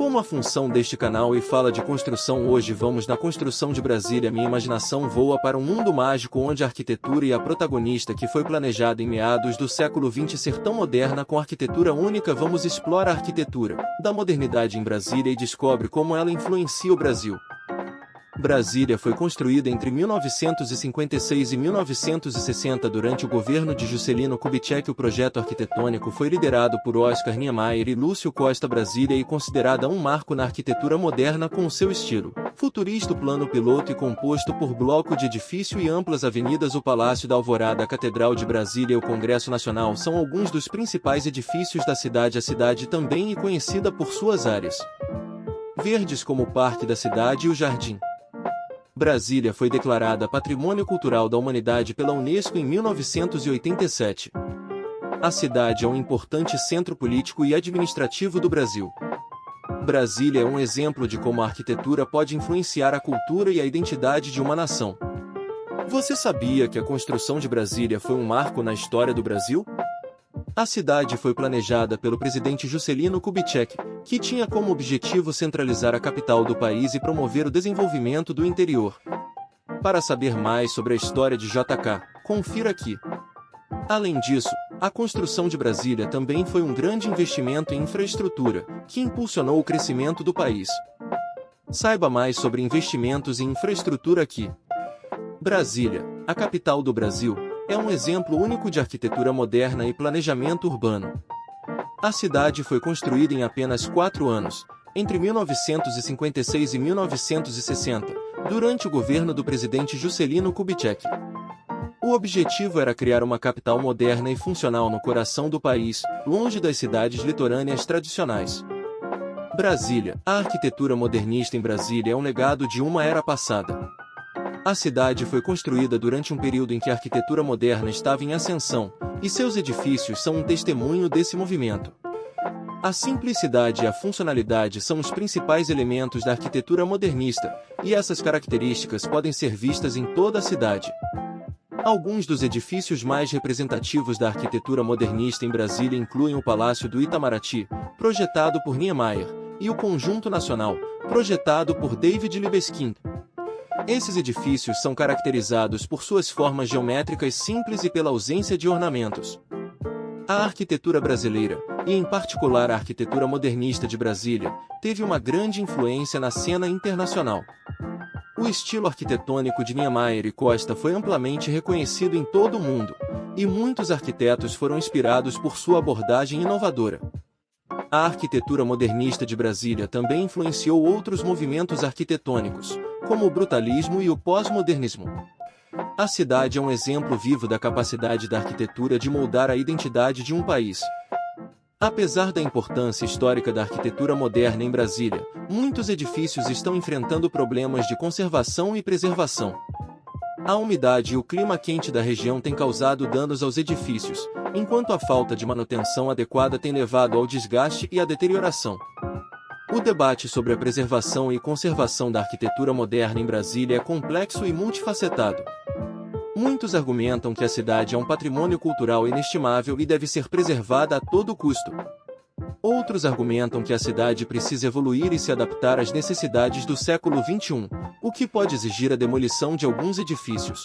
Como a função deste canal e fala de construção, hoje vamos na construção de Brasília. Minha imaginação voa para um mundo mágico onde a arquitetura e a protagonista que foi planejada em meados do século XX ser tão moderna com arquitetura única. Vamos explorar a arquitetura da modernidade em Brasília e descobre como ela influencia o Brasil. Brasília foi construída entre 1956 e 1960 durante o governo de Juscelino Kubitschek. O projeto arquitetônico foi liderado por Oscar Niemeyer e Lúcio Costa. Brasília é considerada um marco na arquitetura moderna com seu estilo futurista. O plano piloto e composto por bloco de edifício e amplas avenidas. O Palácio da Alvorada, a Catedral de Brasília e o Congresso Nacional são alguns dos principais edifícios da cidade. A cidade também é conhecida por suas áreas verdes como o Parque da Cidade e o Jardim. Brasília foi declarada Patrimônio Cultural da Humanidade pela Unesco em 1987. A cidade é um importante centro político e administrativo do Brasil. Brasília é um exemplo de como a arquitetura pode influenciar a cultura e a identidade de uma nação. Você sabia que a construção de Brasília foi um marco na história do Brasil? A cidade foi planejada pelo presidente Juscelino Kubitschek, que tinha como objetivo centralizar a capital do país e promover o desenvolvimento do interior. Para saber mais sobre a história de JK, confira aqui. Além disso, a construção de Brasília também foi um grande investimento em infraestrutura, que impulsionou o crescimento do país. Saiba mais sobre investimentos em infraestrutura aqui. Brasília, a capital do Brasil, é um exemplo único de arquitetura moderna e planejamento urbano. A cidade foi construída em apenas 4 anos, entre 1956 e 1960, durante o governo do presidente Juscelino Kubitschek. O objetivo era criar uma capital moderna e funcional no coração do país, longe das cidades litorâneas tradicionais. Brasília, a arquitetura modernista em Brasília é um legado de uma era passada. A cidade foi construída durante um período em que a arquitetura moderna estava em ascensão, e seus edifícios são um testemunho desse movimento. A simplicidade e a funcionalidade são os principais elementos da arquitetura modernista, e essas características podem ser vistas em toda a cidade. Alguns dos edifícios mais representativos da arquitetura modernista em Brasília incluem o Palácio do Itamaraty, projetado por Niemeyer, e o Conjunto Nacional, projetado por David Libeskind. Esses edifícios são caracterizados por suas formas geométricas simples e pela ausência de ornamentos. A arquitetura brasileira, e em particular a arquitetura modernista de Brasília, teve uma grande influência na cena internacional. O estilo arquitetônico de Niemeyer e Costa foi amplamente reconhecido em todo o mundo, e muitos arquitetos foram inspirados por sua abordagem inovadora. A arquitetura modernista de Brasília também influenciou outros movimentos arquitetônicos, como o brutalismo e o pós-modernismo. A cidade é um exemplo vivo da capacidade da arquitetura de moldar a identidade de um país. Apesar da importância histórica da arquitetura moderna em Brasília, muitos edifícios estão enfrentando problemas de conservação e preservação. A umidade e o clima quente da região têm causado danos aos edifícios, enquanto a falta de manutenção adequada tem levado ao desgaste e à deterioração. O debate sobre a preservação e conservação da arquitetura moderna em Brasília é complexo e multifacetado. Muitos argumentam que a cidade é um patrimônio cultural inestimável e deve ser preservada a todo custo. Outros argumentam que a cidade precisa evoluir e se adaptar às necessidades do século XXI, o que pode exigir a demolição de alguns edifícios.